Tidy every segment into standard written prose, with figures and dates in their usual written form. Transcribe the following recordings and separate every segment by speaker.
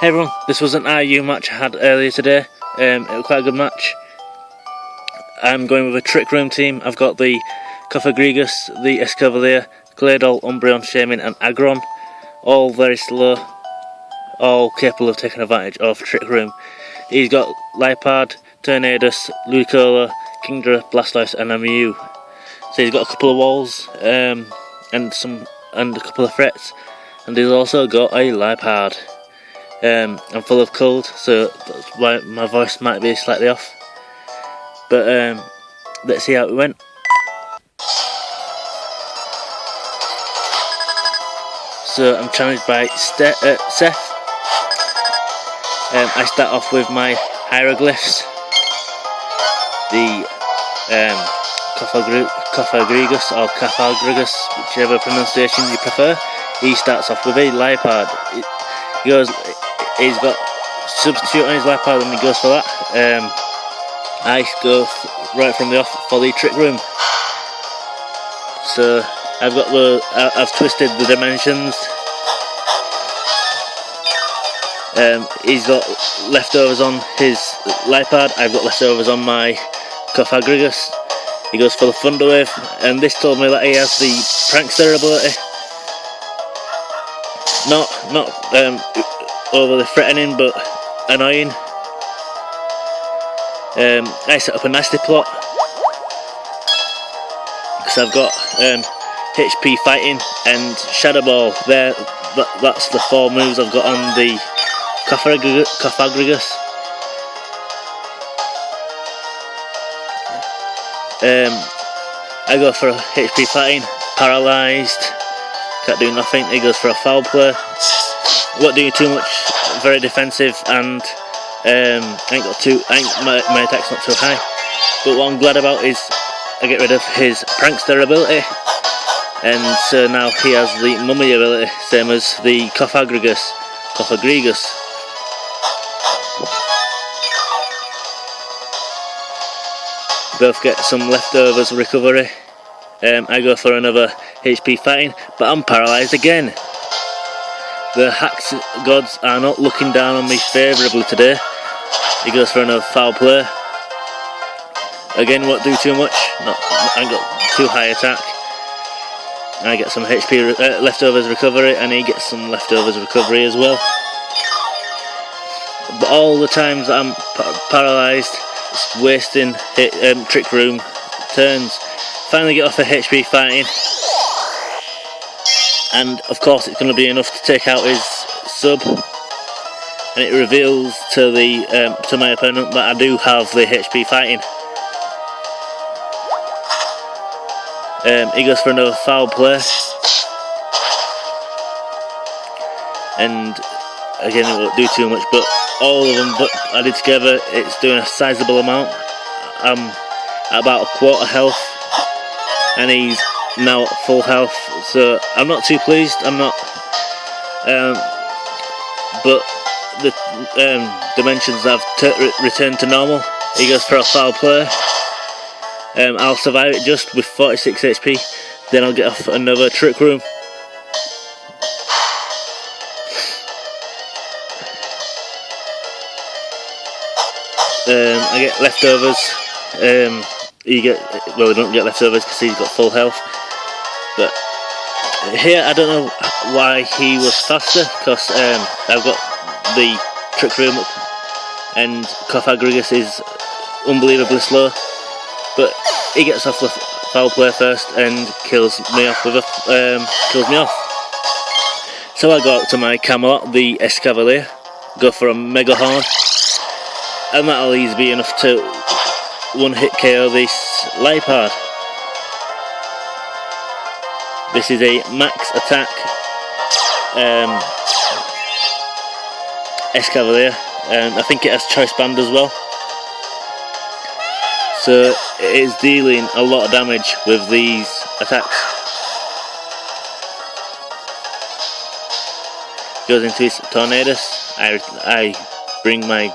Speaker 1: Hey everyone, this was an IU match I had earlier today. It was quite a good match. I'm going with a Trick Room team. I've got the Cofagrigus, the Escavalier, Claydol, Umbreon, Shaman and Aggron. All very slow, all capable of taking advantage of Trick Room. He's got Lipard, Tornadus, Ludicola, Kingdra, Blastoise and a Mew. So he's got a couple of walls and a couple of threats. And he's also got a Lipard. I'm full of cold, so that's why my voice might be slightly off. But let's see how it went. So I'm challenged by Seth. I start off with my hieroglyphs, the Cofagrigus or Cofagrigus, whichever pronunciation you prefer. He starts off with a Lipard. He's got substitute on his Lipard and he goes for that. I go right from the off for the Trick Room. So I've twisted the dimensions. He's got leftovers on his Lipard. I've got leftovers on my Cofagrigus. He goes for the Thunder Wave, and this told me that he has the Prankster ability. Not overly threatening, but annoying. I set up a nasty plot because I've got HP Fighting and Shadow Ball. That's the 4 moves I've got on the Cofagrigus. I go for a HP Fighting, Paralysed, can't do nothing. He goes for a Foul Play. Won't do too much, very defensive, and my attack's not too high. But what I'm glad about is I get rid of his Prankster ability, and so now he has the Mummy ability, same as the Cofagrigus. Both get some leftovers recovery. I go for another HP Fighting, but I'm paralysed again. The Hacks gods are not looking down on me favourably today. He goes for another Foul Play. Again, won't do too much. I got too high attack. I get some HP leftovers recovery, and he gets some leftovers recovery as well. But all the times that I'm paralysed, it's wasting Trick Room turns. Finally get off a HP Fighting, and of course it's going to be enough to take out his sub, and it reveals to my opponent that I do have the HP Fighting. He goes for another Foul Play, and again it won't do too much, but all of them added together it's doing a sizable amount. I'm at about a quarter health, and he's now at full health, so I'm not too pleased. I'm not, but the dimensions have returned to normal. He goes for a Foul Play. I'll survive it just with 46 HP, then I'll get off another Trick Room. I get leftovers. We don't get leftovers because he's got full health. But here I don't know why he was faster, because I've got the Trick Room up and Cofagrigus is unbelievably slow. But he gets off the Foul Play first and kills me off. So I go out to my Camelot, the Escavalier, go for a Mega Horn, and that'll easily be enough to one-hit KO this Lipard. This is a max attack Escavalier, and I think it has Choice Band as well. So it is dealing a lot of damage with these attacks. Goes into his Tornadus. I bring my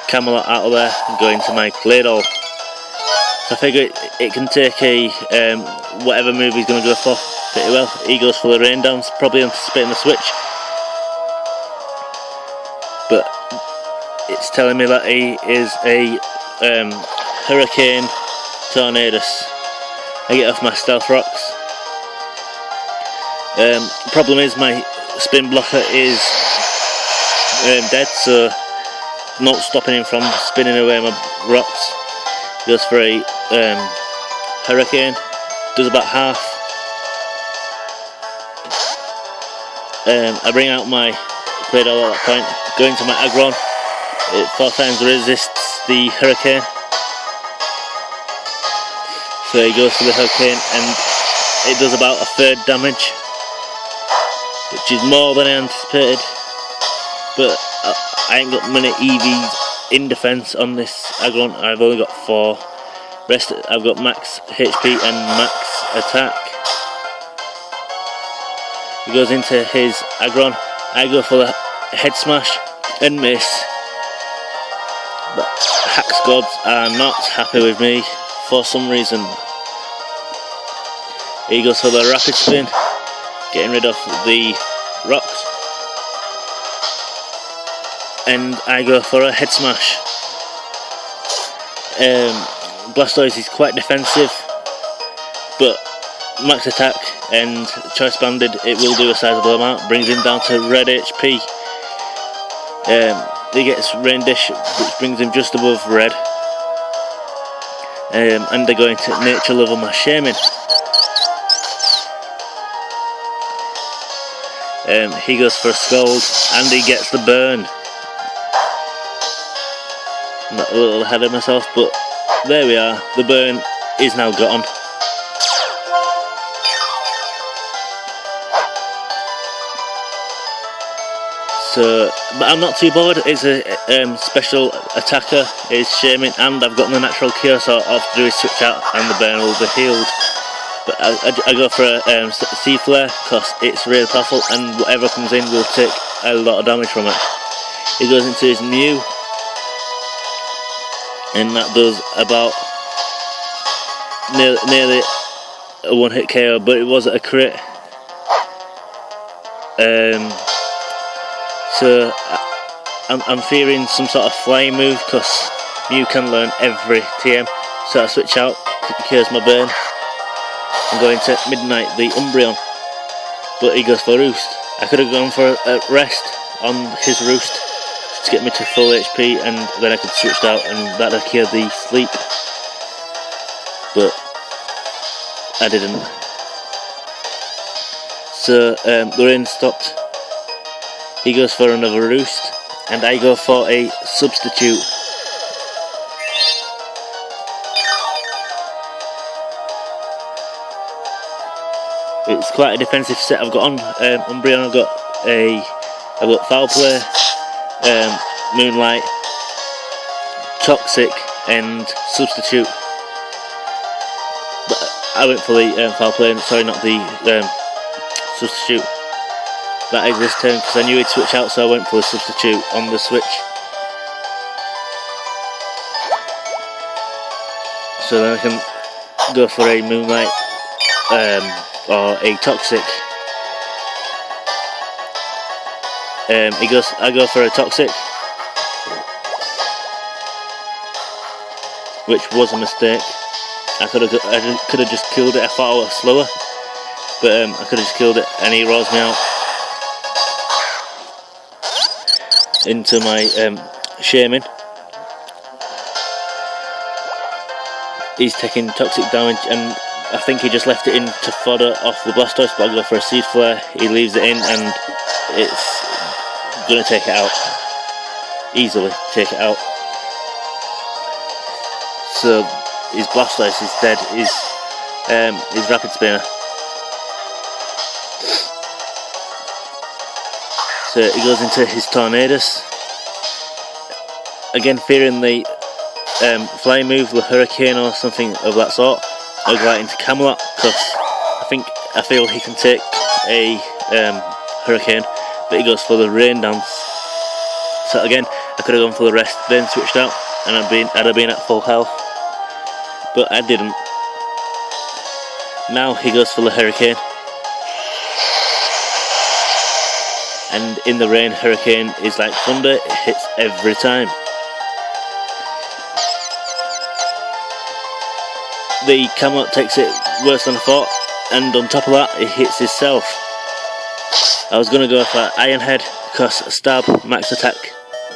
Speaker 1: Camelot out of there and go into my Claydol. So I figure it can take a whatever move he's going to go for pretty well. He goes for the Rain Dance, probably anticipating the switch. but it's telling me that he is a Hurricane Tornadus. I get off my stealth rocks. Problem is my spin blocker is dead, so not stopping him from spinning away my rocks. Goes for a Hurricane, does about half. I bring out my Claydol at that point, go into my Aggron. It 4 times resists the Hurricane. So he goes for the Hurricane and it does about 1/3 damage, which is more than I anticipated. But I ain't got many EVs in defence on this Aggron. I've only got 4. Rest I've got max HP and max attack. He goes into his Aggron. I go for the head smash and miss. But Hack's gods are not happy with me for some reason. He goes for the rapid spin, getting rid of the rocks. And I go for a head smash. Blastoise is quite defensive, but max attack and choice banded, it will do a sizable amount, brings him down to red HP. He gets Rain Dish, which brings him just above red. And they're going to nature level my Shaman. He goes for a Scald and he gets the burn. I'm a little ahead of myself, but there we are, the burn is now gone. So, but I'm not too bored. It's a special attacker, it's Shaman, and I've got the natural cure, so all I have to do is switch out and the burn will be healed. But I go for a Sea Flare because it's really powerful and whatever comes in will take a lot of damage from it. He goes into his Mew, and that does about nearly a 1-hit KO, but it wasn't a crit. So I'm fearing some sort of flying move because Mew can learn every TM. So I switch out, cures my burn. I'm going to Midnight the Umbreon, but he goes for Roost. I could have gone for a rest on his Roost to get me to full HP, and then I could switch out and that would cure the sleep, but I didn't. So the rain stopped. He goes for another Roost and I go for a Substitute. It's quite a defensive set I've got on Umbreon. I've got Foul Play, Moonlight, Toxic and Substitute. But I went for the Foul Play, sorry, not the Substitute. That is this turn because I knew he'd switch out, so I went for the Substitute on the switch. So then I can go for a Moonlight or a Toxic. I go for a Toxic, which was a mistake. I could have just killed it. I thought I was slower, but I could have just killed it, and he rolls me out into my Shaman. He's taking toxic damage, and I think he just left it in to fodder off the Blastoise, but I go for a Seed Flare. He leaves it in, and it's gonna take it out. Easily take it out. So his Blastoise is dead. His Rapid Spinner. So he goes into his Tornadus. Again, fearing the flying move with Hurricane or something of that sort. I'll go out into Camelot because I feel he can take a Hurricane, but he goes for the Rain Dance. So again, I could have gone for the rest, then switched out, and I'd have been at full health, but I didn't. Now he goes for the Hurricane. and in the rain, Hurricane is like thunder, it hits every time. The Camelot takes it worse than I thought, and on top of that, it hits himself. I was going to go for Ironhead because stab, max attack,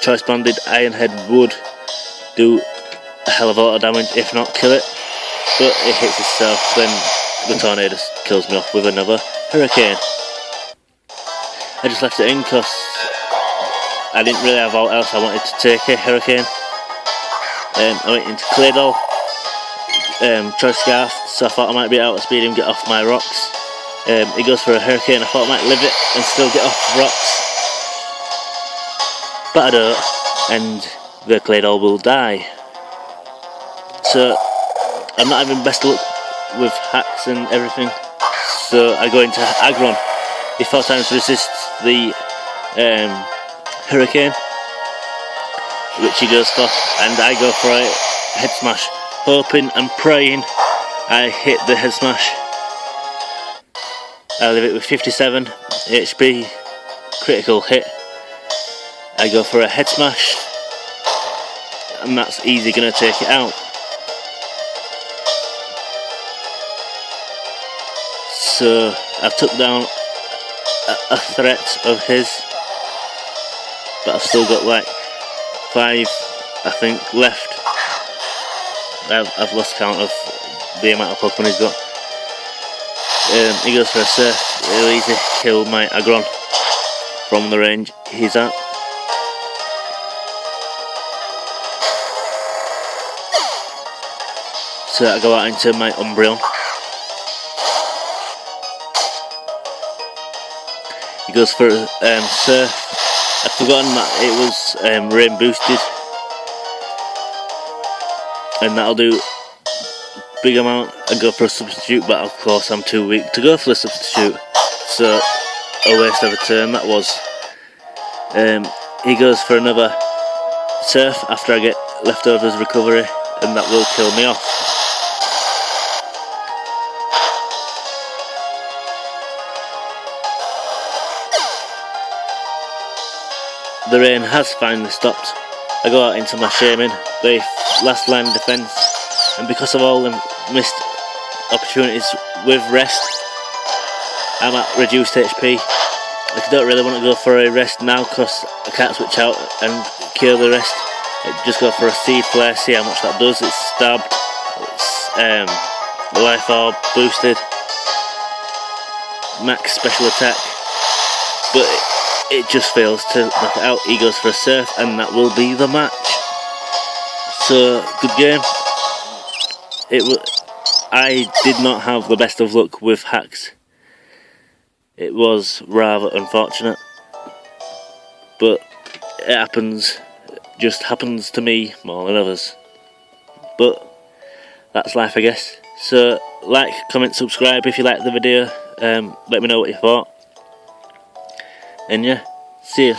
Speaker 1: choice banded Ironhead would do a hell of a lot of damage, if not kill it, but it hits itself. Then the tornado kills me off with another Hurricane. I just left it in because I didn't really have what else I wanted to take a Hurricane. I went into Claydol, choice Scarf, so I thought I might be able to speed him, get off my rocks. He goes for a Hurricane, I thought I might live it and still get off rocks, but I don't, and the Claydol will die. So I'm not having best luck with hacks and everything, so I go into Aggron. He 4 times resists the Hurricane, which he goes for, and I go for a head smash, hoping and praying I hit the head smash. I leave it with 57 HP, critical hit. I go for a head smash, and that's easy going to take it out. So I've took down a threat of his, but I've still got like 5, I think, left. I've lost count of the amount of Pokemon he's got. He goes for a Surf, it'll easily kill my Aggron from the range he's at. So I go out into my Umbreon. He goes for Surf. I'd forgotten that it was rain boosted, and that'll do big amount. I go for a substitute, but of course I'm too weak to go for the substitute, so a waste of a turn that was. He goes for another Surf after I get leftovers recovery, and that will kill me off. The rain has finally stopped. I go out into my Shaman, the last line of defence, and because of all the missed opportunities with rest, I'm at reduced HP. I don't really want to go for a rest now because I can't switch out and cure the rest. I just go for a Seed Flare, see how much that does. It's stabbed, it's Life Orb boosted, max special attack, but it just fails to knock it out. He goes for a Surf, and that will be the match. So, good game. I did not have the best of luck with hacks. It was rather unfortunate, but it happens. Just happens to me more than others. But that's life, I guess. So, like, comment, subscribe if you liked the video. Let me know what you thought. And yeah, see ya.